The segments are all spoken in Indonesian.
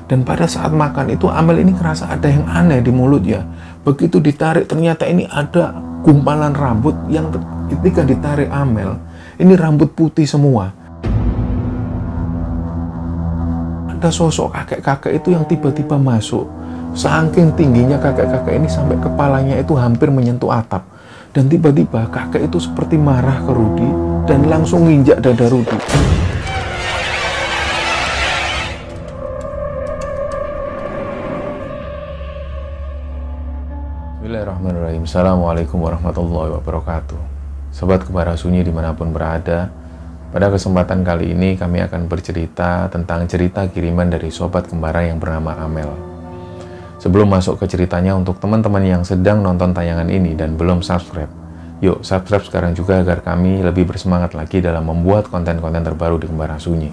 Dan pada saat makan itu Amel ini ngerasa ada yang aneh di mulutnya. Begitu ditarik ternyata ini ada gumpalan rambut yang ketika ditarik Amel, ini rambut putih semua. Ada sosok kakek-kakek itu yang tiba-tiba masuk. Saking tingginya kakek-kakek ini sampai kepalanya itu hampir menyentuh atap. Dan tiba-tiba kakek itu seperti marah ke Rudy dan langsung nginjak dada Rudy. Bismillahirrahmanirrahim. Assalamualaikum warahmatullahi wabarakatuh. Sobat Kembara Sunyi dimanapun berada, pada kesempatan kali ini kami akan bercerita tentang cerita kiriman dari Sobat Kembara yang bernama Amel. Sebelum masuk ke ceritanya, untuk teman-teman yang sedang nonton tayangan ini dan belum subscribe, yuk subscribe sekarang juga agar kami lebih bersemangat lagi dalam membuat konten-konten terbaru di Kembara Sunyi.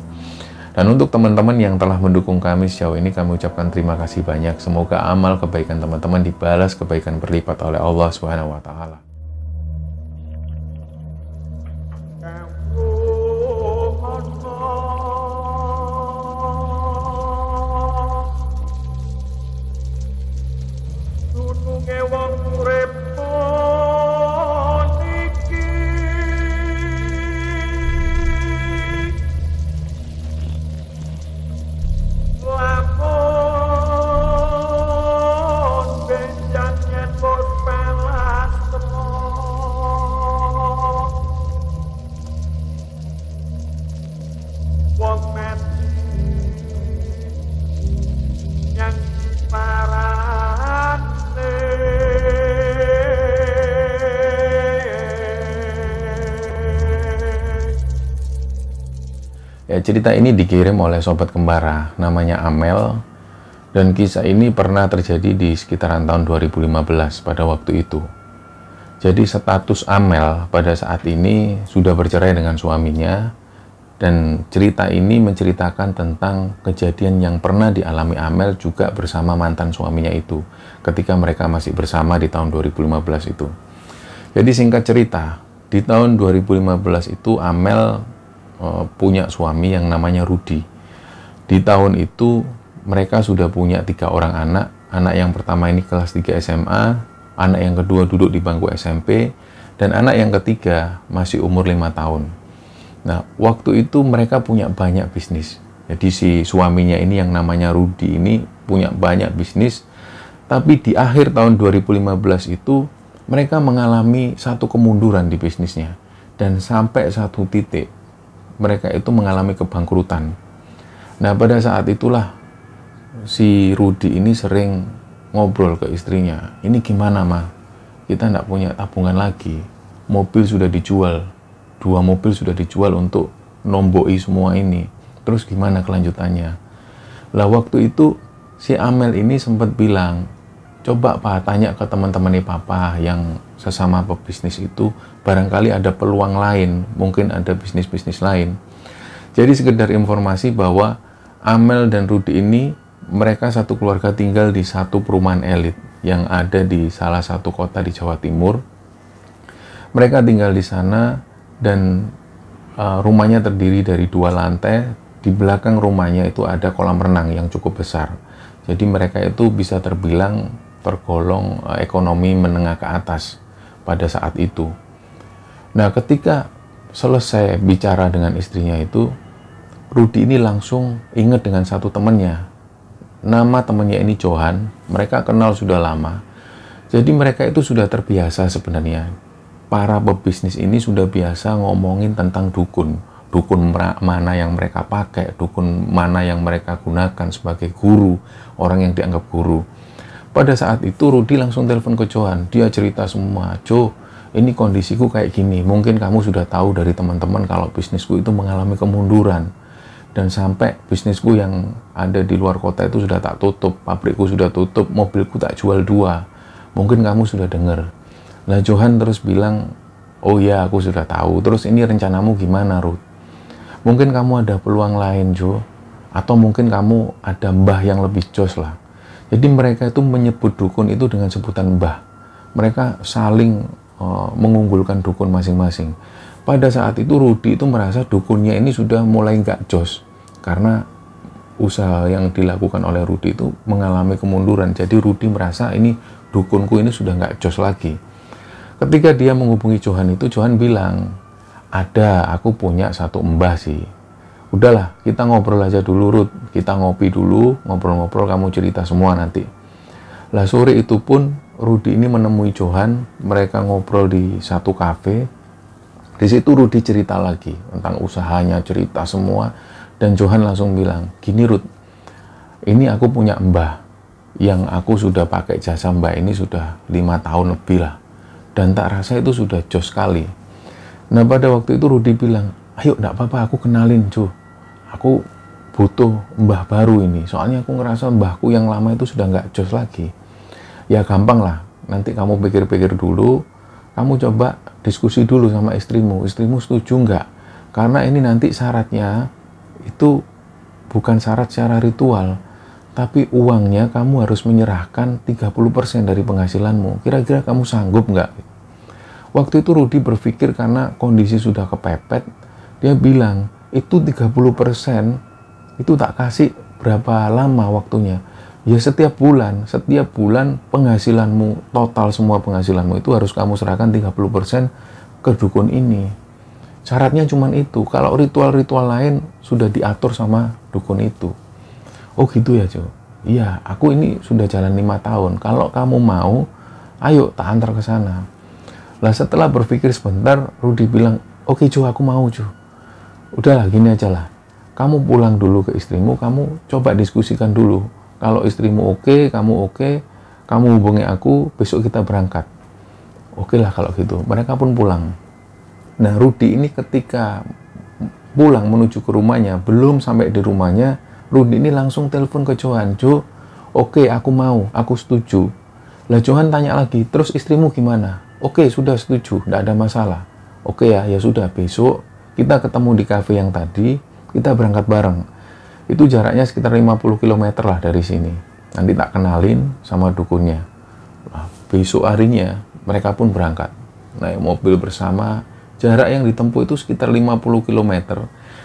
Dan untuk teman-teman yang telah mendukung kami sejauh ini, kami ucapkan terima kasih banyak. Semoga amal kebaikan teman-teman dibalas kebaikan berlipat oleh Allah Subhanahu wa Ta'ala. Ya, cerita ini dikirim oleh Sobat Kembara, namanya Amel, dan kisah ini pernah terjadi di sekitaran tahun 2015 pada waktu itu. Jadi status Amel pada saat ini sudah bercerai dengan suaminya, dan cerita ini menceritakan tentang kejadian yang pernah dialami Amel juga bersama mantan suaminya itu, ketika mereka masih bersama di tahun 2015 itu. Jadi singkat cerita, di tahun 2015 itu Amel punya suami yang namanya Rudy. Di tahun itu mereka sudah punya 3 orang anak. Anak yang pertama ini kelas 3 SMA, anak yang kedua duduk di bangku SMP, dan anak yang ketiga masih umur 5 tahun. Nah, waktu itu mereka punya banyak bisnis. Jadi si suaminya ini yang namanya Rudy ini punya banyak bisnis, tapi di akhir tahun 2015 itu mereka mengalami satu kemunduran di bisnisnya, dan sampai satu titik mereka itu mengalami kebangkrutan. Nah, pada saat itulah si Rudy ini sering ngobrol ke istrinya, ini gimana mah, kita nggak punya tabungan lagi, mobil sudah dijual, 2 mobil sudah dijual untuk nomboi semua ini, terus gimana kelanjutannya. Lah waktu itu si Amel ini sempat bilang, coba Pak tanya ke teman-temannya Papa yang sesama pebisnis itu, barangkali ada peluang lain, mungkin ada bisnis-bisnis lain. Jadi sekedar informasi bahwa Amel dan Rudy ini, mereka satu keluarga tinggal di satu perumahan elit yang ada di salah satu kota di Jawa Timur. Mereka tinggal di sana dan rumahnya terdiri dari 2 lantai. Di belakang rumahnya itu ada kolam renang yang cukup besar. Jadi mereka itu bisa terbilang tergolong ekonomi menengah ke atas pada saat itu. Nah, ketika selesai bicara dengan istrinya itu, Rudy ini langsung ingat dengan satu temannya. Nama temannya ini Johan, mereka kenal sudah lama. Jadi mereka itu sudah terbiasa sebenarnya. Para pebisnis ini sudah biasa ngomongin tentang dukun. Dukun mana yang mereka pakai, dukun mana yang mereka gunakan sebagai guru, orang yang dianggap guru. Pada saat itu Rudy langsung telepon ke Johan. Dia cerita semua. Jo, ini kondisiku kayak gini. Mungkin kamu sudah tahu dari teman-teman kalau bisnisku itu mengalami kemunduran. Dan sampai bisnisku yang ada di luar kota itu sudah tak tutup. Pabrikku sudah tutup. Mobilku tak jual 2. Mungkin kamu sudah dengar. Nah, Johan terus bilang, oh ya aku sudah tahu. Terus ini rencanamu gimana, Ruth? Mungkin kamu ada peluang lain, Jo. Atau mungkin kamu ada mbah yang lebih jos lah. Jadi mereka itu menyebut dukun itu dengan sebutan mbah. Mereka saling mengunggulkan dukun masing-masing. Pada saat itu Rudy itu merasa dukunnya ini sudah mulai nggak jos. Karena usaha yang dilakukan oleh Rudi itu mengalami kemunduran. Jadi Rudi merasa ini dukunku ini sudah nggak jos lagi. Ketika dia menghubungi Johan itu, Johan bilang, ada, aku punya satu mbah sih. Udahlah, kita ngobrol aja dulu, Rud. Kita ngopi dulu, ngobrol-ngobrol, kamu cerita semua nanti. Lah sore itu pun Rudi ini menemui Johan, mereka ngobrol di satu kafe. Di situ Rudi cerita lagi tentang usahanya, cerita semua, dan Johan langsung bilang, gini Rud, ini aku punya mbah, yang aku sudah pakai jasa mbah ini sudah 5 tahun lebih lah, dan tak rasa itu sudah jos sekali. Nah pada waktu itu Rudi bilang, ayo enggak apa-apa, aku kenalin Jo, aku butuh mbah baru ini, soalnya aku ngerasa mbahku yang lama itu sudah nggak jos lagi. Ya gampang lah, nanti kamu pikir-pikir dulu, kamu coba diskusi dulu sama istrimu setuju nggak? Karena ini nanti syaratnya itu bukan syarat secara ritual, tapi uangnya kamu harus menyerahkan 30% dari penghasilanmu. Kira-kira kamu sanggup nggak? Waktu itu Rudi berpikir karena kondisi sudah kepepet, dia bilang, itu 30% itu tak kasih berapa lama waktunya? Ya setiap bulan penghasilanmu, total semua penghasilanmu itu harus kamu serahkan 30% ke dukun ini. Syaratnya cuma itu. Kalau ritual-ritual lain sudah diatur sama dukun itu. Oh gitu ya Jo? Iya, aku ini sudah jalan 5 tahun. Kalau kamu mau, ayo tak antar ke sana. Lah setelah berpikir sebentar, Rudi bilang, oke Jo, aku mau Jo. Udahlah gini aja lah. Kamu pulang dulu ke istrimu, kamu coba diskusikan dulu. Kalau istrimu oke, kamu hubungi aku, besok kita berangkat. Oke lah kalau gitu. Mereka pun pulang. Nah, Rudi ini ketika pulang menuju ke rumahnya, belum sampai di rumahnya, Rudi ini langsung telepon ke Johan. Jo, oke, aku mau, aku setuju. Lah Johan tanya lagi, terus istrimu gimana? Oke, sudah setuju, tidak ada masalah. Oke ya sudah, besok kita ketemu di kafe yang tadi, kita berangkat bareng. Itu jaraknya sekitar 50 km lah dari sini. Nanti tak kenalin sama dukunnya. Nah, besok harinya mereka pun berangkat. Naik mobil bersama. Jarak yang ditempuh itu sekitar 50 km.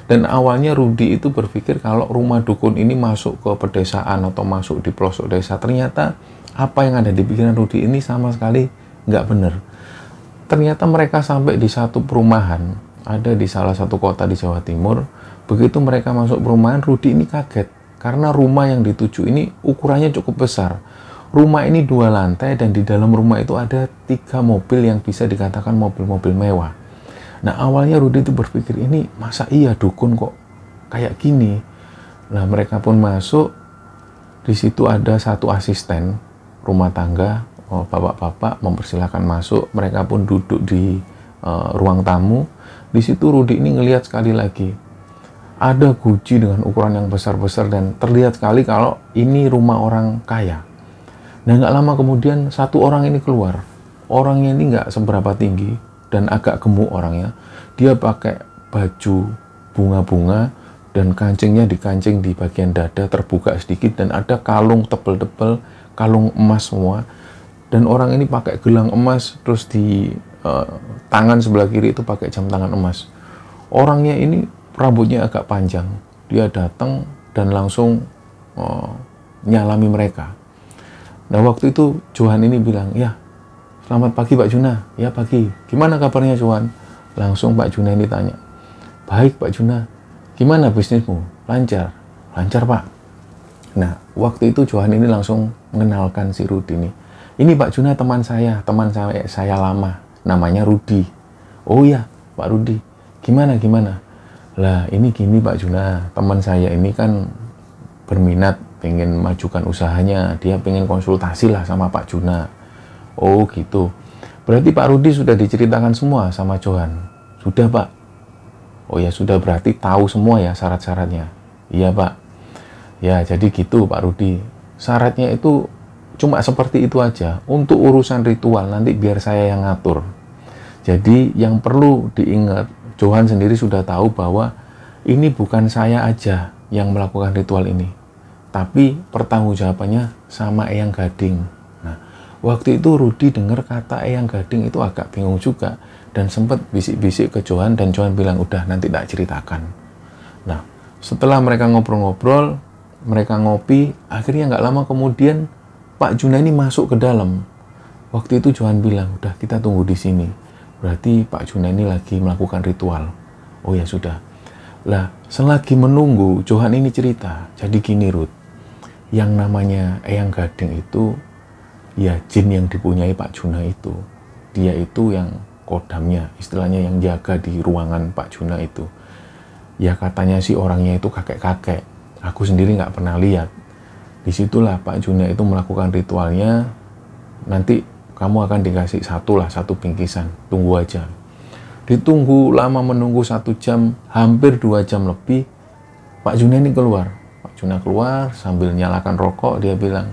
Dan awalnya Rudi itu berpikir kalau rumah dukun ini masuk ke pedesaan atau masuk di pelosok desa. Ternyata apa yang ada di pikiran Rudi ini sama sekali nggak benar. Ternyata mereka sampai di satu perumahan. Ada di salah satu kota di Jawa Timur. Begitu mereka masuk perumahan, Rudi ini kaget. Karena rumah yang dituju ini ukurannya cukup besar. Rumah ini 2 lantai dan di dalam rumah itu ada 3 mobil yang bisa dikatakan mobil-mobil mewah. Nah awalnya Rudi itu berpikir, ini masa iya dukun kok kayak gini. Nah mereka pun masuk. Di situ ada satu asisten rumah tangga, bapak-bapak mempersilahkan masuk. Mereka pun duduk di ruang tamu. Di situ Rudi ini ngelihat sekali lagi. Ada guci dengan ukuran yang besar-besar dan terlihat sekali kalau ini rumah orang kaya. Nah nggak lama kemudian satu orang ini keluar. Orangnya ini nggak seberapa tinggi dan agak gemuk orangnya. Dia pakai baju bunga-bunga dan kancingnya dikancing di bagian dada terbuka sedikit dan ada kalung tebel-tebel, kalung emas semua. Dan orang ini pakai gelang emas, terus di tangan sebelah kiri itu pakai jam tangan emas. Orangnya ini rambutnya agak panjang. Dia datang dan langsung nyalami mereka. Nah waktu itu Johan ini bilang, ya selamat pagi Pak Juna. Ya pagi. Gimana kabarnya Johan? Langsung Pak Juna ini tanya. Baik Pak Juna. Gimana bisnismu? Lancar? Lancar Pak. Nah waktu itu Johan ini langsung mengenalkan si Rudi ini. Ini Pak Juna teman saya lama. Namanya Rudi. Oh ya Pak Rudi. Gimana? Lah ini gini Pak Juna, teman saya ini kan berminat pengen majukan usahanya, dia pengen konsultasi lah sama Pak Juna. Oh gitu, berarti Pak Rudi sudah diceritakan semua sama Johan? Sudah Pak. Oh ya sudah, berarti tahu semua ya syarat-syaratnya? Iya Pak. Ya jadi gitu Pak Rudi, syaratnya itu cuma seperti itu aja. Untuk urusan ritual nanti biar saya yang ngatur. Jadi yang perlu diingat, Johan sendiri sudah tahu bahwa ini bukan saya aja yang melakukan ritual ini, tapi pertanggungjawabannya sama Eyang Gading. Nah, waktu itu Rudi dengar kata Eyang Gading itu agak bingung juga dan sempat bisik-bisik ke Johan dan Johan bilang, udah nanti tak ceritakan. Nah, setelah mereka ngobrol-ngobrol, mereka ngopi. Akhirnya nggak lama kemudian Pak Juna ini masuk ke dalam. Waktu itu Johan bilang, udah kita tunggu di sini. Berarti Pak Juna ini lagi melakukan ritual. Oh ya sudah. Lah, selagi menunggu, Johan ini cerita. Jadi gini Ruth, yang namanya Eyang Gading itu, ya jin yang dipunyai Pak Juna itu. Dia itu yang kodamnya, istilahnya yang jaga di ruangan Pak Juna itu. Ya katanya sih orangnya itu kakek-kakek. Aku sendiri nggak pernah lihat. Disitulah Pak Juna itu melakukan ritualnya. Nanti kamu akan dikasih satu bingkisan. Tunggu aja. Ditunggu lama, menunggu 1 jam, hampir 2 jam lebih. Pak Juna ini keluar. Pak Juna keluar sambil nyalakan rokok. Dia bilang,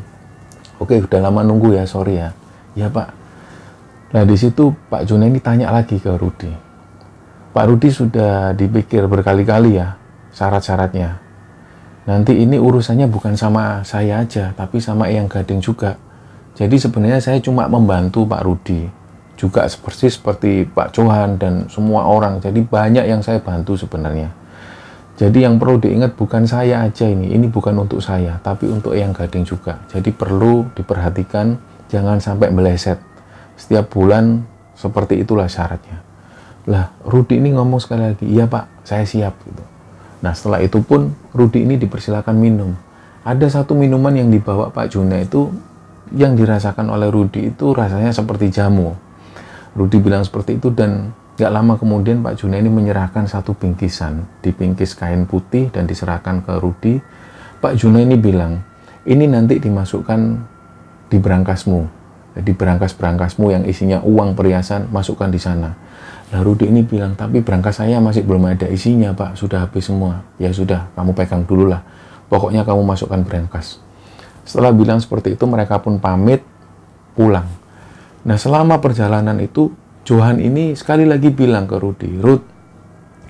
oke udah lama nunggu ya, sorry ya. Ya Pak. Nah di situ Pak Juna ini tanya lagi ke Rudi. Pak Rudi sudah dipikir berkali-kali ya syarat-syaratnya. Nanti ini urusannya bukan sama saya aja, tapi sama Eyang Gading juga. Jadi sebenarnya saya cuma membantu Pak Rudi. Juga seperti Pak Johan dan semua orang. Jadi banyak yang saya bantu sebenarnya. Jadi yang perlu diingat bukan saya aja ini bukan untuk saya, tapi untuk Eyang Gading juga. Jadi perlu diperhatikan, jangan sampai meleset. Setiap bulan seperti itulah syaratnya. Lah, Rudi ini ngomong sekali lagi, iya Pak, saya siap gitu. Nah setelah itu pun Rudi ini dipersilakan minum. Ada satu minuman yang dibawa Pak Juna itu, yang dirasakan oleh Rudi itu rasanya seperti jamu. Rudi bilang seperti itu dan gak lama kemudian Pak Juna ini menyerahkan 1 bingkisan, dibingkis kain putih dan diserahkan ke Rudi. Pak Juna ini bilang, ini nanti dimasukkan di berangkasmu. Jadi berangkas-berangkasmu yang isinya uang perhiasan, masukkan di sana. Nah Rudi ini bilang, tapi berangkas saya masih belum ada isinya Pak, sudah habis semua. Ya sudah, kamu pegang dulu lah. Pokoknya kamu masukkan berangkas. Setelah bilang seperti itu, mereka pun pamit pulang. Nah selama perjalanan itu, Johan ini sekali lagi bilang ke Rudi, Ruth,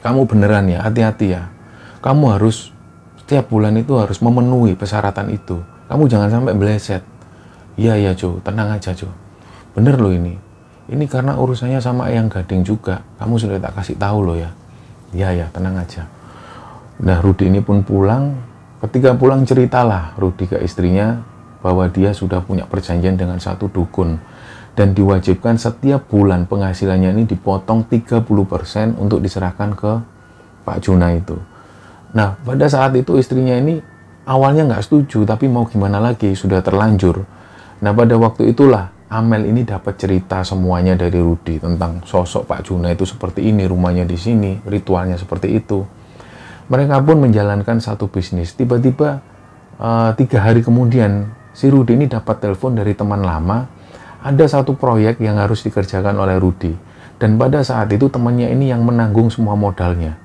kamu beneran ya, hati-hati ya. Kamu harus, setiap bulan itu harus memenuhi persyaratan itu. Kamu jangan sampai meleset. Iya Jo, tenang aja Jo. Bener loh ini. Ini karena urusannya sama Eyang Gading juga. Kamu sudah tak kasih tahu loh ya. Iya tenang aja. Nah Rudi ini pun pulang. Ketika pulang ceritalah Rudi ke istrinya bahwa dia sudah punya perjanjian dengan satu dukun. Dan diwajibkan setiap bulan penghasilannya ini dipotong 30% untuk diserahkan ke Pak Juna itu. Nah pada saat itu istrinya ini awalnya nggak setuju, tapi mau gimana lagi, sudah terlanjur. Nah pada waktu itulah Amel ini dapat cerita semuanya dari Rudi tentang sosok Pak Juna itu seperti ini, rumahnya di sini, ritualnya seperti itu. Mereka pun menjalankan satu bisnis. Tiba-tiba 3 hari kemudian si Rudi ini dapat telepon dari teman lama. Ada satu proyek yang harus dikerjakan oleh Rudi. Dan pada saat itu temannya ini yang menanggung semua modalnya.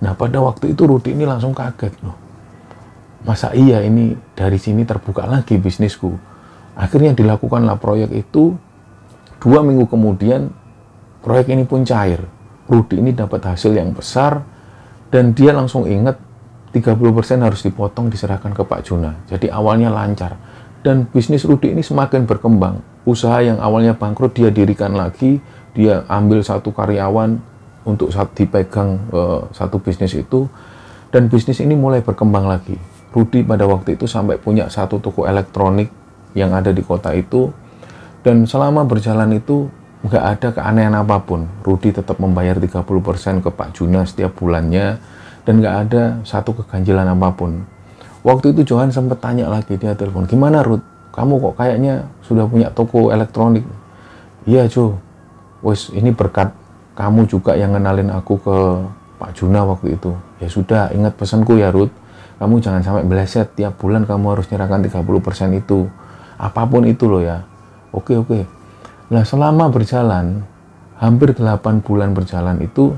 Nah pada waktu itu Rudi ini langsung kaget loh. Masa iya ini dari sini terbuka lagi bisnisku. Akhirnya dilakukanlah proyek itu. 2 minggu kemudian proyek ini pun cair. Rudi ini dapat hasil yang besar. Dan dia langsung ingat 30% harus dipotong diserahkan ke Pak Juna. Jadi awalnya lancar. Dan bisnis Rudi ini semakin berkembang. Usaha yang awalnya bangkrut dia dirikan lagi. Dia ambil satu karyawan untuk dipegang satu bisnis itu. Dan bisnis ini mulai berkembang lagi. Rudi pada waktu itu sampai punya satu toko elektronik yang ada di kota itu. Dan selama berjalan itu nggak ada keanehan apapun. Rudi tetap membayar 30% ke Pak Juna setiap bulannya. Dan nggak ada satu keganjilan apapun. Waktu itu Johan sempat tanya lagi, dia telepon, gimana Ruth? Kamu kok kayaknya sudah punya toko elektronik? Iya Jo, wes ini berkat kamu juga yang ngenalin aku ke Pak Juna waktu itu. Ya sudah, ingat pesanku ya Ruth. Kamu jangan sampai meleset, tiap bulan kamu harus nyerahkan 30% itu. Apapun itu loh ya. Oke. Nah selama berjalan, hampir 8 bulan berjalan itu,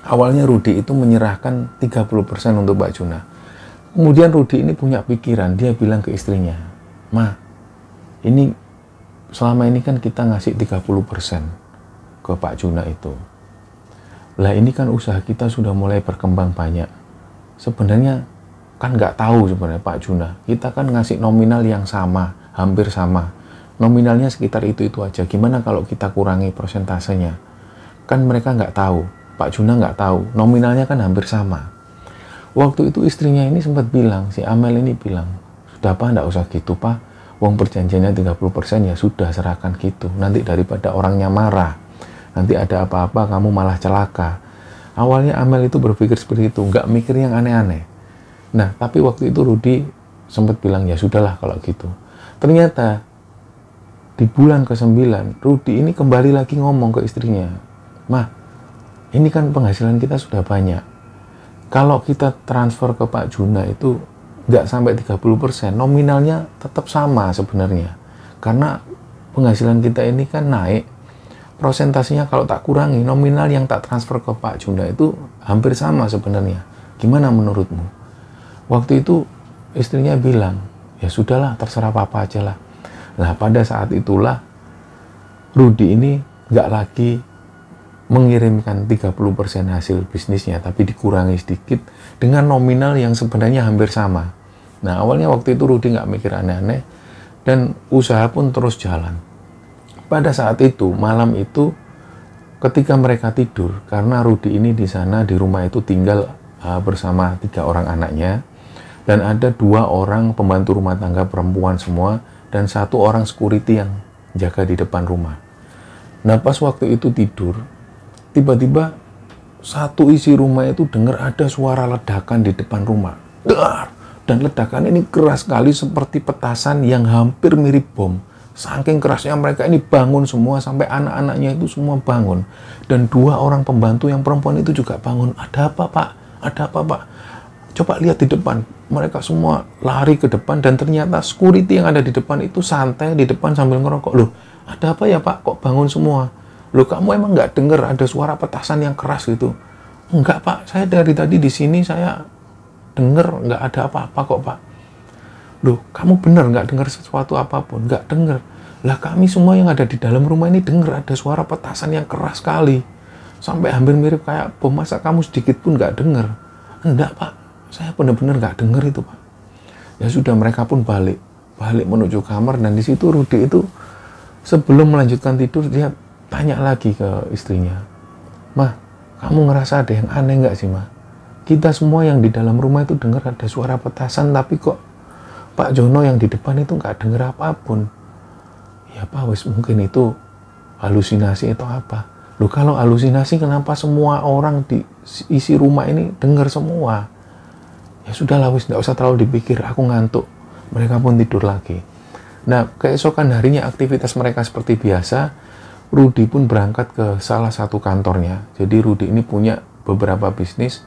awalnya Rudi itu menyerahkan 30% untuk Pak Juna. Kemudian Rudi ini punya pikiran, dia bilang ke istrinya, Ma, ini selama ini kan kita ngasih 30% ke Pak Juna itu. Lah ini kan usaha kita sudah mulai berkembang banyak. Sebenarnya kan nggak tahu sebenarnya Pak Juna. Kita kan ngasih nominal yang sama, hampir sama. Nominalnya sekitar itu aja. Gimana kalau kita kurangi persentasenya? Kan mereka nggak tahu, Pak Juna nggak tahu. Nominalnya kan hampir sama. Waktu itu istrinya ini sempat bilang, si Amel ini bilang, sudah Pak, enggak usah gitu Pak, wong perjanjiannya 30% ya sudah, serahkan gitu, nanti daripada orangnya marah, nanti ada apa-apa kamu malah celaka. Awalnya Amel itu berpikir seperti itu, nggak mikir yang aneh-aneh. Nah, tapi waktu itu Rudy sempat bilang, ya sudahlah kalau gitu. Ternyata di bulan ke-9, Rudy ini kembali lagi ngomong ke istrinya, "Mah, ini kan penghasilan kita sudah banyak. Kalau kita transfer ke Pak Juna itu nggak sampai 30%, nominalnya tetap sama sebenarnya. Karena penghasilan kita ini kan naik, prosentasenya kalau tak kurangi, nominal yang tak transfer ke Pak Juna itu hampir sama sebenarnya. Gimana menurutmu?" Waktu itu istrinya bilang, "Ya sudahlah, terserah Papa aja lah." Nah, pada saat itulah Rudy ini nggak lagi mengirimkan 30% hasil bisnisnya, tapi dikurangi sedikit dengan nominal yang sebenarnya hampir sama. Nah, awalnya waktu itu Rudy nggak mikir aneh-aneh, dan usaha pun terus jalan. Pada saat itu, malam itu, ketika mereka tidur, karena Rudy ini di sana, di rumah itu tinggal bersama 3 orang anaknya, dan ada 2 orang pembantu rumah tangga perempuan semua, dan 1 orang security yang jaga di depan rumah. Nah, pas waktu itu tidur, tiba-tiba satu isi rumah itu dengar ada suara ledakan di depan rumah. Dar! Dan ledakan ini keras sekali seperti petasan yang hampir mirip bom. Saking kerasnya mereka ini bangun semua, sampai anak-anaknya itu semua bangun. Dan 2 orang pembantu yang perempuan itu juga bangun. "Ada apa Pak? Ada apa Pak? Coba lihat di depan." Mereka semua lari ke depan, dan ternyata security yang ada di depan itu santai di depan sambil ngerokok. "Loh, ada apa ya Pak? Kok bangun semua? Loh, kamu emang nggak dengar ada suara petasan yang keras gitu?" "Enggak Pak, saya dari tadi di sini saya dengar nggak ada apa-apa kok Pak." "Loh, kamu benar nggak dengar sesuatu apapun?" "Nggak dengar." "Lah, kami semua yang ada di dalam rumah ini dengar ada suara petasan yang keras sekali, sampai hampir mirip kayak bom. Masa kamu sedikit pun nggak dengar?" "Enggak Pak, saya benar-benar nggak dengar itu Pak." Ya sudah, mereka pun balik menuju kamar, dan di situ Rudy itu sebelum melanjutkan tidur dia tanya lagi ke istrinya, "Mah, kamu ngerasa ada yang aneh nggak sih Mah? Kita semua yang di dalam rumah itu dengar ada suara petasan, tapi kok Pak Jono yang di depan itu nggak dengar apapun." "Ya Pak, wis mungkin itu halusinasi atau apa." "Loh, kalau halusinasi kenapa semua orang di isi rumah ini dengar semua?" "Ya sudahlah wis, nggak usah terlalu dipikir, aku ngantuk." Mereka pun tidur lagi. Nah, keesokan harinya aktivitas mereka seperti biasa. Rudy pun berangkat ke salah satu kantornya. Jadi Rudy ini punya beberapa bisnis.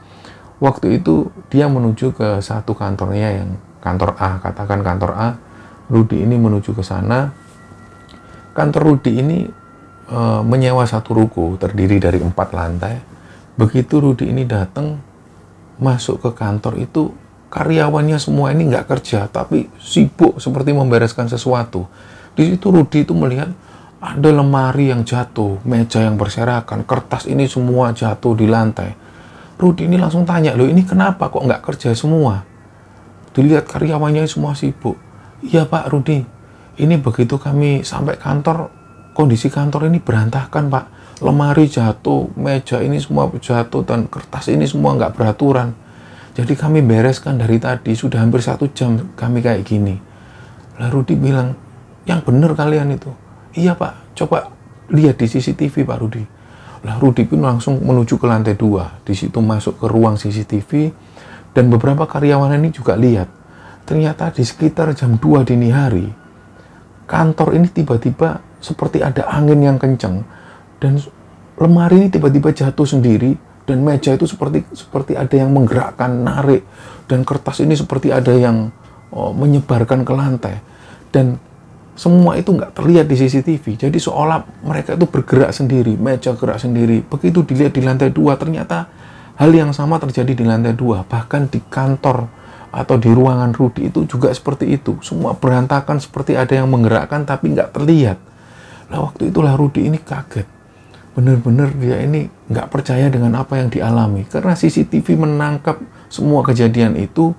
Waktu itu dia menuju ke satu kantornya, yang kantor A, katakan kantor A. Rudy ini menuju ke sana. Kantor Rudy ini menyewa satu ruko terdiri dari 4 lantai. Begitu Rudy ini datang, masuk ke kantor itu, karyawannya semua ini nggak kerja, tapi sibuk seperti membereskan sesuatu. Di situ Rudy itu melihat ada lemari yang jatuh, meja yang berserakan, kertas ini semua jatuh di lantai. Rudy ini langsung tanya, "Loh, ini kenapa kok nggak kerja semua?" Dilihat karyawannya semua sibuk. "Iya Pak Rudy, ini begitu kami sampai kantor, kondisi kantor ini berantakan Pak. Lemari jatuh, meja ini semua jatuh, dan kertas ini semua nggak beraturan. Jadi kami bereskan dari tadi, sudah hampir 1 jam kami kayak gini." Lah Rudy bilang, "Yang bener kalian itu?" "Iya Pak, coba lihat di CCTV Pak Rudy." Lah Rudy pun langsung menuju ke lantai 2. Di situ masuk ke ruang CCTV, dan beberapa karyawan ini juga lihat. Ternyata di sekitar jam 2 dini hari, kantor ini tiba-tiba seperti ada angin yang kencang, dan lemari ini tiba-tiba jatuh sendiri, dan meja itu seperti ada yang menggerakkan, narik, dan kertas ini seperti ada yang menyebarkan ke lantai, dan semua itu nggak terlihat di CCTV. Jadi seolah mereka itu bergerak sendiri, meja gerak sendiri. Begitu dilihat di lantai 2, ternyata hal yang sama terjadi di lantai 2. Bahkan di kantor atau di ruangan Rudy itu juga seperti itu. Semua berantakan, seperti ada yang menggerakkan tapi nggak terlihat. Nah, waktu itulah Rudy ini kaget. Benar-benar dia ini nggak percaya dengan apa yang dialami. Karena CCTV menangkap semua kejadian itu,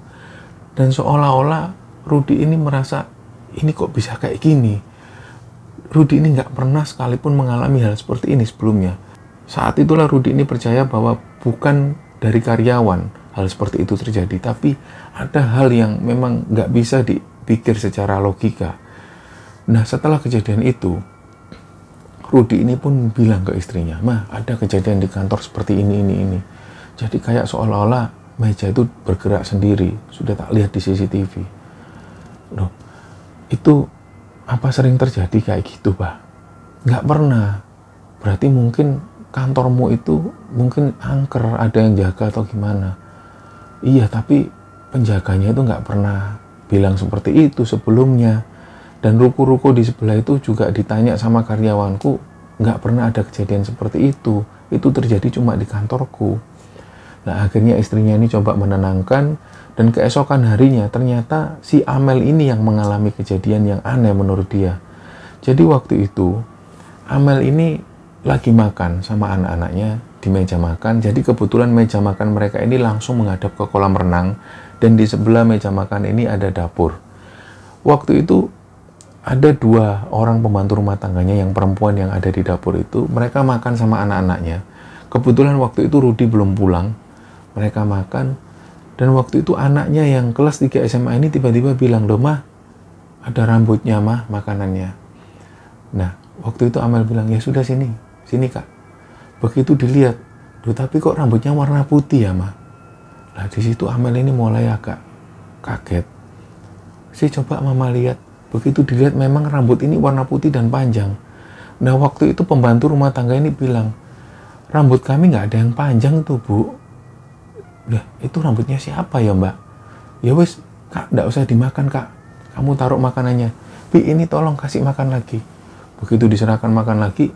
dan seolah-olah Rudy ini merasa, ini kok bisa kayak gini. Rudy ini nggak pernah sekalipun mengalami hal seperti ini sebelumnya. Saat itulah Rudy ini percaya bahwa bukan dari karyawan, hal seperti itu terjadi. Tapi ada hal yang memang nggak bisa dipikir secara logika. Nah, setelah kejadian itu, Rudy ini pun bilang ke istrinya, "Mah, ada kejadian di kantor seperti ini. Jadi kayak seolah-olah meja itu bergerak sendiri. Sudah tak lihat di CCTV." Loh, itu apa sering terjadi kayak gitu, Pak? Nggak pernah. Berarti mungkin kantormu itu mungkin angker, ada yang jaga atau gimana. Iya, tapi penjaganya itu nggak pernah bilang seperti itu sebelumnya. Dan ruko-ruko di sebelah itu juga ditanya sama karyawanku, nggak pernah ada kejadian seperti itu. Itu terjadi cuma di kantorku. Nah, akhirnya istrinya ini coba menenangkan, dan keesokan harinya ternyata si Amel ini yang mengalami kejadian yang aneh menurut dia. Jadi waktu itu Amel ini lagi makan sama anak-anaknya di meja makan. Jadi kebetulan meja makan mereka ini langsung menghadap ke kolam renang, dan di sebelah meja makan ini ada dapur. Waktu itu ada 2 orang pembantu rumah tangganya yang perempuan yang ada di dapur itu. Mereka makan sama anak-anaknya. Kebetulan waktu itu Rudy belum pulang. Mereka makan, dan waktu itu anaknya yang kelas 3 SMA ini tiba-tiba bilang, "Loh, Mah, ada rambutnya, Mah, makanannya." Nah, waktu itu Amel bilang, "Ya sudah, sini Kak." Begitu dilihat, "Loh, tapi kok rambutnya warna putih ya, Mah?" Nah, di situ Amel ini mulai agak kaget. Coba Mama lihat." Begitu dilihat, memang rambut ini warna putih dan panjang. Nah, waktu itu pembantu rumah tangga ini bilang, "Rambut kami nggak ada yang panjang tuh, Bu." "Lah, itu rambutnya siapa ya, Mbak?" "Ya wis, Kak, nggak usah dimakan, Kak. Kamu taruh makanannya. Bi, ini tolong kasih makan lagi." Begitu diserahkan makan lagi,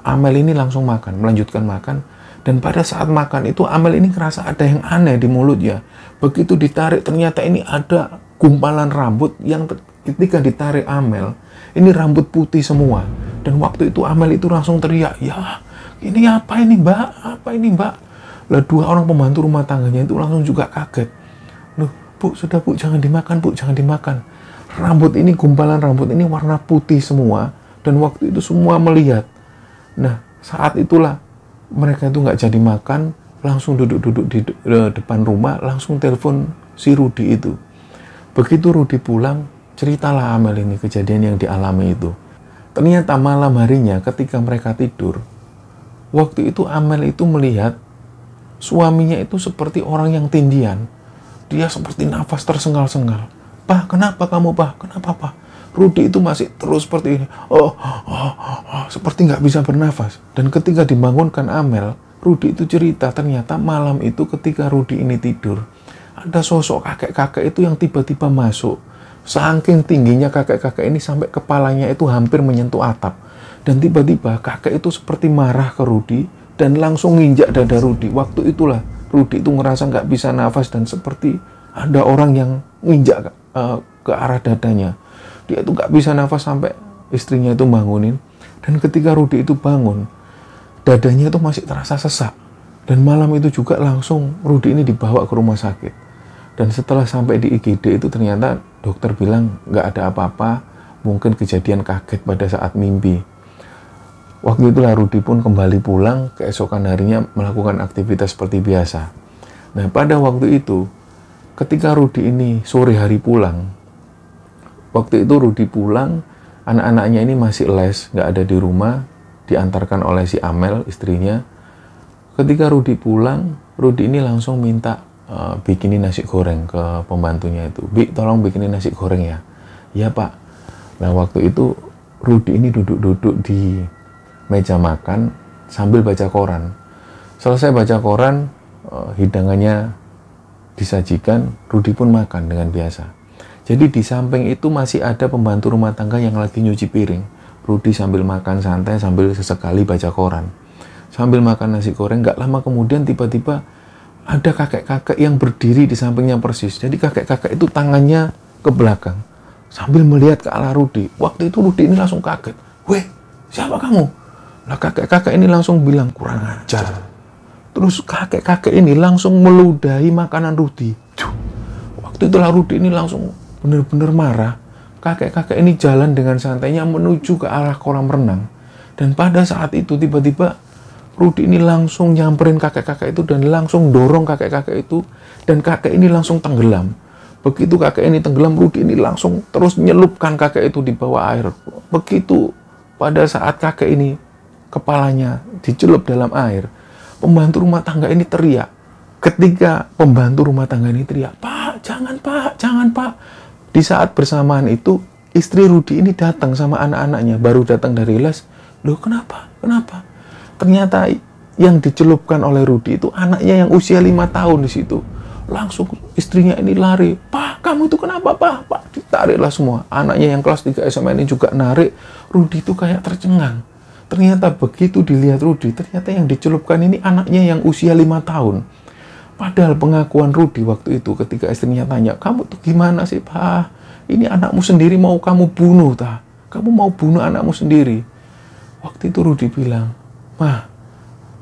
Amel ini langsung makan, melanjutkan makan. Dan pada saat makan itu Amel ini ngerasa ada yang aneh di mulutnya. Begitu ditarik, ternyata ini ada gumpalan rambut yang ketika ditarik Amel, ini rambut putih semua. Dan waktu itu Amel itu langsung teriak, "Ya, ini apa ini, Mbak? Apa ini, Mbak?" Lah, 2 orang pembantu rumah tangganya itu langsung juga kaget. "Loh, Bu, sudah Bu, jangan dimakan, Bu, jangan dimakan. Rambut ini, gumpalan rambut ini warna putih semua." Dan waktu itu semua melihat. Nah, saat itulah mereka itu nggak jadi makan, langsung duduk-duduk di depan rumah, langsung telepon si Rudy itu. Begitu Rudy pulang, ceritalah Amel ini kejadian yang dialami itu. Ternyata malam harinya ketika mereka tidur, waktu itu Amel itu melihat suaminya itu seperti orang yang tindian. Dia seperti nafas tersengal-sengal. "Pak, kenapa kamu, Pak? Kenapa, Pak?" Rudy itu masih terus seperti ini. Seperti nggak bisa bernafas. Dan ketika dibangunkan Amel, Rudy itu cerita ternyata malam itu ketika Rudy ini tidur, ada sosok kakek-kakek itu yang tiba-tiba masuk. Saking tingginya kakek-kakek ini sampai kepalanya itu hampir menyentuh atap. Dan tiba-tiba kakek itu seperti marah ke Rudy dan langsung nginjak dada Rudy. Waktu itulah Rudy itu ngerasa nggak bisa nafas dan seperti ada orang yang nginjak ke arah dadanya. Dia itu nggak bisa nafas sampai istrinya itu bangunin. Dan ketika Rudy itu bangun, dadanya itu masih terasa sesak. Dan malam itu juga langsung Rudy ini dibawa ke rumah sakit. Dan setelah sampai di IGD itu ternyata dokter bilang nggak ada apa-apa, mungkin kejadian kaget pada saat mimpi. Waktu itulah Rudy pun kembali pulang, keesokan harinya melakukan aktivitas seperti biasa. Nah, pada waktu itu, ketika Rudy ini sore hari pulang, waktu itu Rudy pulang, anak-anaknya ini masih les, nggak ada di rumah, diantarkan oleh si Amel, istrinya. Ketika Rudy pulang, Rudy ini langsung minta bikinin nasi goreng ke pembantunya itu. "Bi, tolong bikinin nasi goreng ya." "Ya, Pak." Nah, waktu itu Rudy ini duduk-duduk di meja makan sambil baca koran. Selesai baca koran, hidangannya disajikan, Rudy pun makan dengan biasa. Jadi di samping itu masih ada pembantu rumah tangga yang lagi nyuci piring. Rudy sambil makan santai sambil sesekali baca koran. Sambil makan nasi goreng, nggak lama kemudian tiba-tiba ada kakek-kakek yang berdiri di sampingnya persis. Jadi kakek-kakek itu tangannya ke belakang sambil melihat ke arah Rudy. Waktu itu Rudy ini langsung kaget. "Weh, siapa kamu?" Nah, kakek-kakek ini langsung bilang, "Kurang ajar." Terus kakek-kakek ini langsung meludahi makanan Rudy. Waktu itu Rudy ini langsung benar-benar marah. Kakek-kakek ini jalan dengan santainya menuju ke arah kolam renang. Dan pada saat itu tiba-tiba Rudi ini langsung nyamperin kakek-kakek itu dan langsung dorong kakek-kakek itu, dan kakek ini langsung tenggelam. Begitu kakek ini tenggelam, Rudi ini langsung terus nyelupkan kakek itu di bawah air. Begitu pada saat kakek ini kepalanya dicelup dalam air, pembantu rumah tangga ini teriak. Ketika pembantu rumah tangga ini teriak, "Pak, jangan Pak, jangan Pak." Di saat bersamaan itu, istri Rudi ini datang sama anak-anaknya, baru datang dari les. Loh, kenapa? Kenapa? Ternyata yang dicelupkan oleh Rudi itu anaknya yang usia 5 tahun di situ. Langsung istrinya ini lari, "Pak, kamu itu kenapa Pak?" Pak, ditariklah semua. Anaknya yang kelas 3 SMA ini juga narik. Rudi itu kayak tercengang. Ternyata begitu dilihat Rudi, ternyata yang dicelupkan ini anaknya yang usia 5 tahun. Padahal pengakuan Rudi waktu itu ketika istrinya tanya, "Kamu tuh gimana sih Pak? Ini anakmu sendiri mau kamu bunuh tah? Kamu mau bunuh anakmu sendiri?" Waktu itu Rudi bilang, "Mah,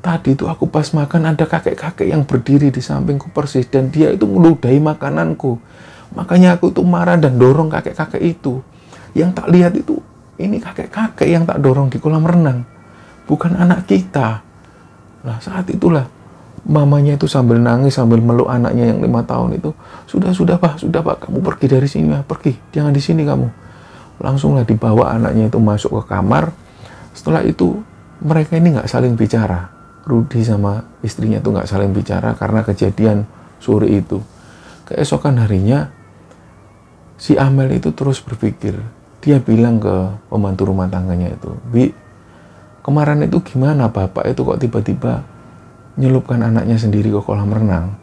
tadi itu aku pas makan ada kakek-kakek yang berdiri di sampingku persis dan dia itu meludahi makananku. Makanya aku itu marah dan dorong kakek-kakek itu. Yang tak lihat itu ini kakek-kakek yang tak dorong di kolam renang, bukan anak kita." Nah, saat itulah mamanya itu sambil nangis, sambil meluk anaknya yang 5 tahun itu. Sudah Pak, kamu pergi dari sini ya, pergi, jangan di sini kamu." Langsunglah dibawa anaknya itu masuk ke kamar. Setelah itu mereka ini nggak saling bicara. Rudi sama istrinya itu nggak saling bicara karena kejadian sore itu. Keesokan harinya, si Amel itu terus berpikir. Dia bilang ke pembantu rumah tangganya itu, "Bi, kemarin itu gimana bapak itu kok tiba-tiba nyelupkan anaknya sendiri ke kolam renang?"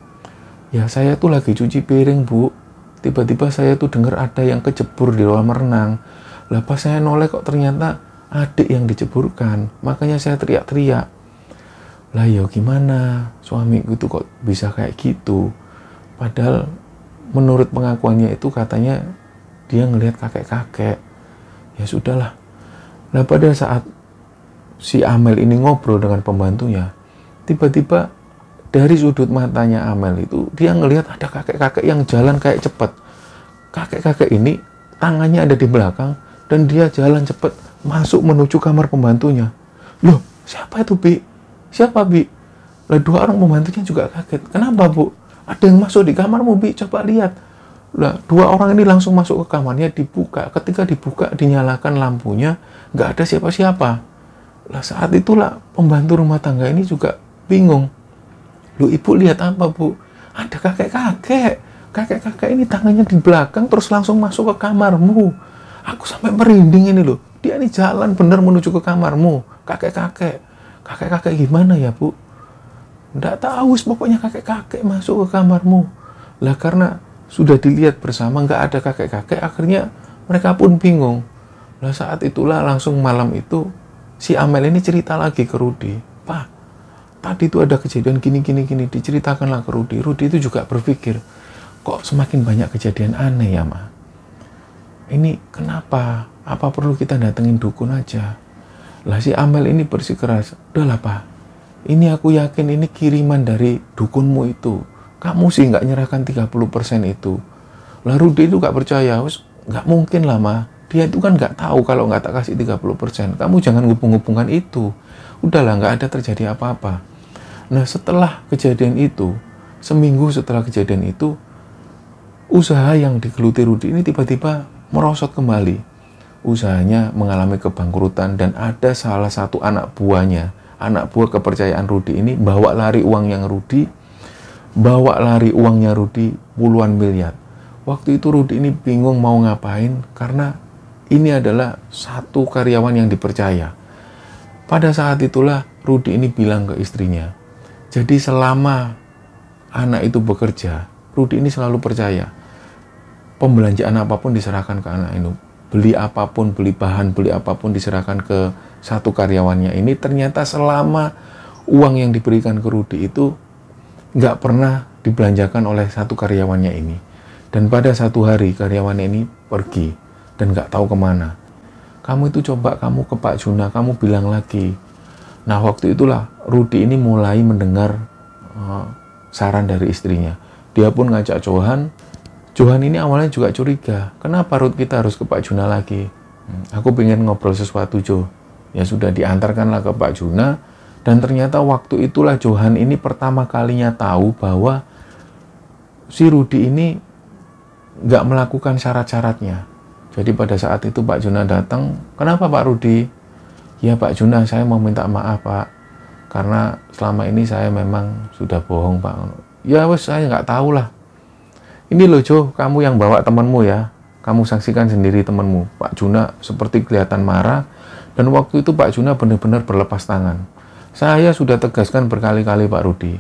"Ya, saya tuh lagi cuci piring, Bu. Tiba-tiba saya tuh dengar ada yang kecebur di kolam renang. Lah pas saya noleh kok ternyata adik yang diceburkan. Makanya saya teriak-teriak." "Lah ya gimana? Suamiku itu kok bisa kayak gitu?" Padahal menurut pengakuannya itu katanya dia ngelihat kakek-kakek. Ya sudahlah. Nah, pada saat si Amel ini ngobrol dengan pembantunya, tiba-tiba dari sudut matanya Amel itu dia ngelihat ada kakek-kakek yang jalan kayak cepet. Kakek-kakek ini tangannya ada di belakang dan dia jalan cepet masuk menuju kamar pembantunya. "Loh, siapa itu, Bi? Siapa, Bi?" Lah, 2 orang pembantunya juga kaget. "Kenapa, Bu? Ada yang masuk di kamarmu, Bi? Coba lihat." Lah, 2 orang ini langsung masuk ke kamarnya, dibuka. Ketika dibuka, dinyalakan lampunya, nggak ada siapa-siapa. Lah, saat itulah pembantu rumah tangga ini juga bingung. "Loh, Ibu lihat apa, Bu?" "Ada kakek-kakek. Kakek-kakek ini tangannya di belakang terus langsung masuk ke kamarmu. Aku sampai merinding ini loh. Dia ini jalan bener menuju ke kamarmu. Kakek-kakek. Kakek-kakek gimana ya, Bu?" "Nggak tahu, pokoknya kakek-kakek masuk ke kamarmu." Lah, karena sudah dilihat bersama nggak ada kakek-kakek, akhirnya mereka pun bingung. Lah, saat itulah langsung malam itu si Amel ini cerita lagi ke Rudi. "Pak, tadi itu ada kejadian gini, diceritakanlah ke Rudi." Rudi itu juga berpikir, kok semakin banyak kejadian aneh ya, Ma? Ini kenapa? Apa perlu kita datengin dukun aja? Lah, si Amel ini bersikeras, "Udahlah, Pak. Ini aku yakin ini kiriman dari dukunmu itu. Kamu sih nggak nyerahkan 30% itu." Lah, Rudi itu nggak percaya. "Nggak mungkin lah, Ma. Dia itu kan nggak tahu kalau nggak tak kasih 30%. Kamu jangan hubung-hubungkan itu. Udahlah, nggak ada terjadi apa-apa." Nah, setelah kejadian itu, seminggu setelah kejadian itu, usaha yang digeluti Rudi ini tiba-tiba merosot kembali. Usahanya mengalami kebangkrutan dan ada salah satu anak buah kepercayaan Rudi ini bawa lari uangnya Rudi puluhan miliar. Waktu itu Rudi ini bingung mau ngapain karena ini adalah satu karyawan yang dipercaya. Pada saat itulah Rudi ini bilang ke istrinya, jadi selama anak itu bekerja, Rudi ini selalu percaya pembelanjaan apapun diserahkan ke anak itu. Beli apapun, beli bahan, beli apapun diserahkan ke satu karyawannya ini. Ternyata selama uang yang diberikan ke Rudi itu nggak pernah dibelanjakan oleh satu karyawannya ini. Dan pada satu hari karyawannya ini pergi dan nggak tahu kemana. "Kamu itu coba kamu ke Pak Juna, kamu bilang lagi." Nah, waktu itulah Rudi ini mulai mendengar saran dari istrinya. Dia pun ngajak Johan. Johan ini awalnya juga curiga. "Kenapa Rud kita harus ke Pak Juna lagi?" "Aku pengen ngobrol sesuatu, Jo." Ya sudah, diantarkanlah ke Pak Juna. Dan ternyata waktu itulah Johan ini pertama kalinya tahu bahwa si Rudi ini nggak melakukan syarat-syaratnya. Jadi pada saat itu Pak Juna datang, kenapa Pak Rudi? Ya Pak Juna, saya mau minta maaf Pak, karena selama ini saya memang sudah bohong Pak. Ya wes, saya nggak tahu lah. Ini loh Jo, kamu yang bawa temanmu ya, kamu saksikan sendiri temanmu. Pak Juna seperti kelihatan marah, dan waktu itu Pak Juna benar-benar berlepas tangan. Saya sudah tegaskan berkali-kali Pak Rudi.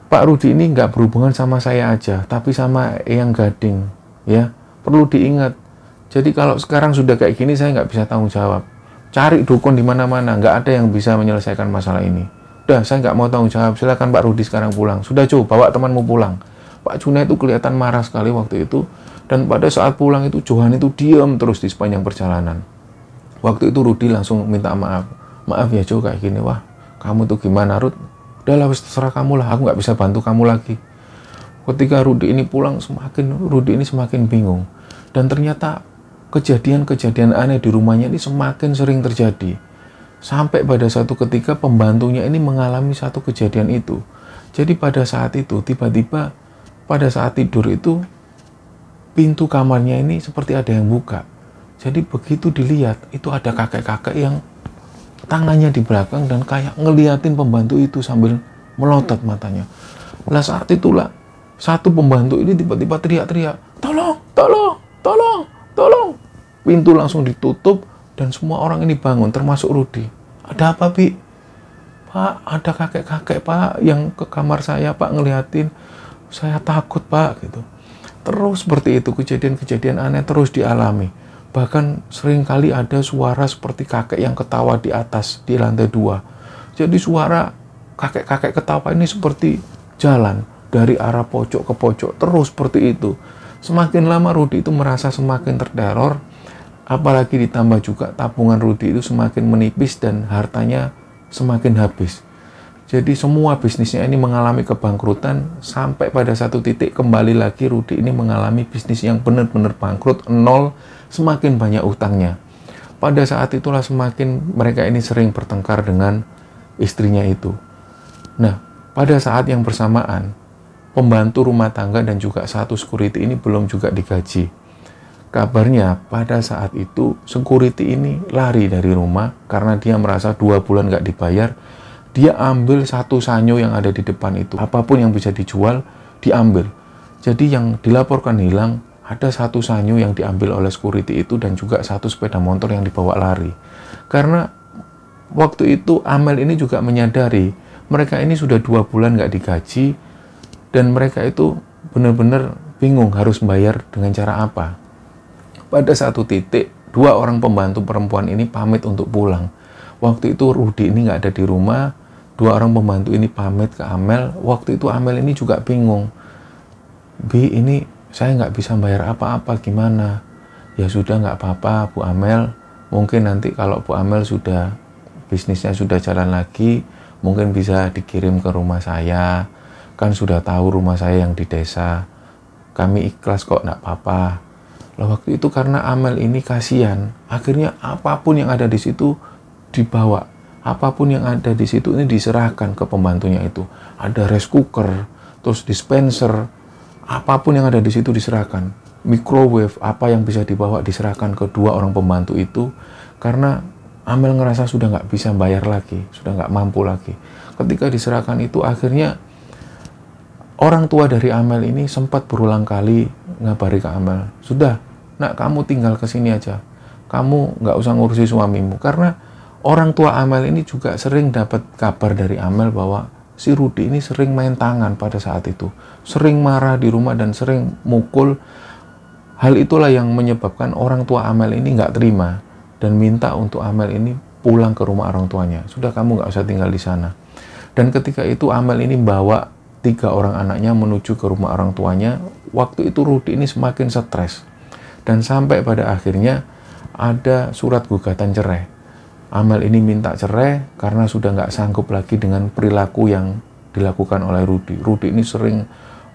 Pak Rudi ini nggak berhubungan sama saya aja, tapi sama Eyang Gading, ya. Perlu diingat. Jadi kalau sekarang sudah kayak gini, saya nggak bisa tanggung jawab. Cari dukun di mana-mana, nggak ada yang bisa menyelesaikan masalah ini. Udah, saya nggak mau tanggung jawab. Silakan Pak Rudi sekarang pulang. Sudah Jo, bawa temanmu pulang. Pak Juna itu kelihatan marah sekali waktu itu. Dan pada saat pulang itu, Johan itu diam terus di sepanjang perjalanan. Waktu itu Rudi langsung minta maaf. Maaf ya Jo, kayak gini. Wah, kamu tuh gimana Rud? Udahlah, terserah kamu lah. Aku nggak bisa bantu kamu lagi. Ketika Rudi ini pulang, Rudi ini semakin bingung. Dan ternyata kejadian-kejadian aneh di rumahnya ini semakin sering terjadi. Sampai pada satu ketika pembantunya ini mengalami satu kejadian itu. Jadi pada saat itu, tiba-tiba pada saat tidur itu, pintu kamarnya ini seperti ada yang buka. Jadi begitu dilihat, itu ada kakek-kakek yang tangannya di belakang dan kayak ngeliatin pembantu itu sambil melotot matanya. Lah saat itulah satu pembantu ini tiba-tiba teriak-teriak, tolong, tolong, tolong, tolong. Pintu langsung ditutup dan semua orang ini bangun, termasuk Rudi. Ada apa, Bi? Pak, ada kakek-kakek, Pak, yang ke kamar saya, Pak, ngeliatin. Saya takut, Pak, gitu. Terus seperti itu, kejadian-kejadian aneh terus dialami. Bahkan seringkali ada suara seperti kakek yang ketawa di atas, di lantai 2. Jadi suara kakek-kakek ketawa ini seperti jalan dari arah pojok ke pojok, terus seperti itu. Semakin lama Rudi itu merasa semakin terteror, apalagi ditambah juga tabungan Rudi itu semakin menipis dan hartanya semakin habis. Jadi semua bisnisnya ini mengalami kebangkrutan, sampai pada satu titik kembali lagi Rudi ini mengalami bisnis yang benar-benar bangkrut, nol, semakin banyak utangnya. Pada saat itulah semakin mereka ini sering bertengkar dengan istrinya itu. Nah, pada saat yang bersamaan, pembantu rumah tangga dan juga satu security ini belum juga digaji. Kabarnya pada saat itu security ini lari dari rumah karena dia merasa 2 bulan nggak dibayar. Dia ambil satu sanyo yang ada di depan itu. Apapun yang bisa dijual, diambil. Jadi yang dilaporkan hilang, ada satu sanyo yang diambil oleh security itu dan juga satu sepeda motor yang dibawa lari. Karena waktu itu Amel ini juga menyadari mereka ini sudah 2 bulan nggak digaji dan mereka itu benar-benar bingung harus bayar dengan cara apa. Pada satu titik, 2 orang pembantu perempuan ini pamit untuk pulang. Waktu itu Rudi ini nggak ada di rumah, 2 orang pembantu ini pamit ke Amel. Waktu itu Amel ini juga bingung. Bi, ini saya nggak bisa bayar apa-apa, gimana? Ya sudah, nggak apa-apa Bu Amel. Mungkin nanti kalau Bu Amel sudah bisnisnya sudah jalan lagi, mungkin bisa dikirim ke rumah saya. Kan sudah tahu rumah saya yang di desa. Kami ikhlas kok, nggak apa-apa. Lah waktu itu karena Amel ini kasihan, akhirnya apapun yang ada di situ dibawa. Apapun yang ada di situ ini diserahkan ke pembantunya itu. Ada rice cooker, terus dispenser, apapun yang ada di situ diserahkan. Microwave, apa yang bisa dibawa diserahkan ke 2 orang pembantu itu. Karena Amel ngerasa sudah nggak bisa bayar lagi, sudah nggak mampu lagi. Ketika diserahkan itu, akhirnya orang tua dari Amel ini sempat berulang kali ngabari ke Amel, sudah, nak, kamu tinggal ke sini aja. Kamu nggak usah ngurusi suamimu. Karena orang tua Amel ini juga sering dapat kabar dari Amel bahwa si Rudi ini sering main tangan pada saat itu. Sering marah di rumah dan sering mukul. Hal itulah yang menyebabkan orang tua Amel ini nggak terima dan minta untuk Amel ini pulang ke rumah orang tuanya. Sudah, kamu nggak usah tinggal di sana. Dan ketika itu Amel ini bawa 3 orang anaknya menuju ke rumah orang tuanya. Waktu itu Rudi ini semakin stres. Dan sampai pada akhirnya ada surat gugatan cerai. Amel ini minta cerai karena sudah nggak sanggup lagi dengan perilaku yang dilakukan oleh Rudi. Rudi ini sering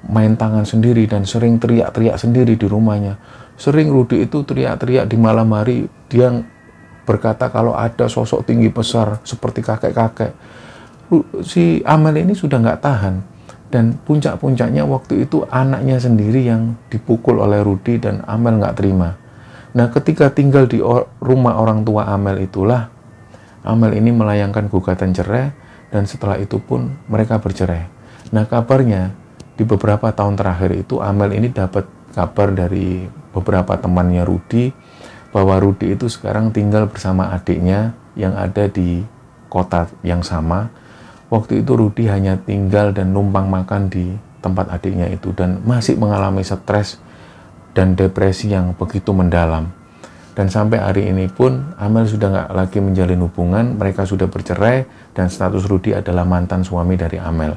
main tangan sendiri dan sering teriak-teriak sendiri di rumahnya. Sering Rudi itu teriak-teriak di malam hari, dia berkata kalau ada sosok tinggi besar seperti kakek-kakek. Si Amel ini sudah nggak tahan. Dan puncak-puncaknya waktu itu anaknya sendiri yang dipukul oleh Rudy dan Amel nggak terima. Nah, ketika tinggal di rumah orang tua Amel itulah, Amel ini melayangkan gugatan cerai dan setelah itu pun mereka bercerai. Nah, kabarnya di beberapa tahun terakhir itu Amel ini dapat kabar dari beberapa temannya Rudy bahwa Rudy itu sekarang tinggal bersama adiknya yang ada di kota yang sama. Waktu itu Rudy hanya tinggal dan numpang makan di tempat adiknya itu dan masih mengalami stres dan depresi yang begitu mendalam. Dan sampai hari ini pun Amel sudah nggak lagi menjalin hubungan, mereka sudah bercerai dan status Rudy adalah mantan suami dari Amel.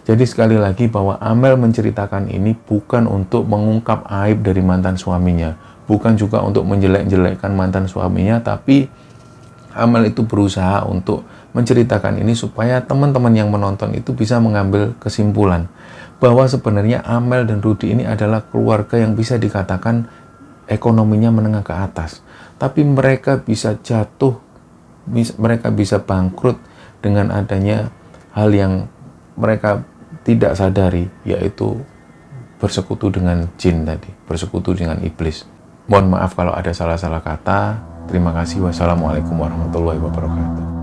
Jadi sekali lagi bahwa Amel menceritakan ini bukan untuk mengungkap aib dari mantan suaminya, bukan juga untuk menjelek-jelekkan mantan suaminya, tapi Amel itu berusaha untuk menceritakan ini supaya teman-teman yang menonton itu bisa mengambil kesimpulan bahwa sebenarnya Amel dan Rudy ini adalah keluarga yang bisa dikatakan ekonominya menengah ke atas, tapi mereka bisa jatuh, mereka bisa bangkrut dengan adanya hal yang mereka tidak sadari, yaitu bersekutu dengan jin tadi, bersekutu dengan iblis. Mohon maaf kalau ada salah-salah kata. Terima kasih. Wassalamualaikum warahmatullahi wabarakatuh.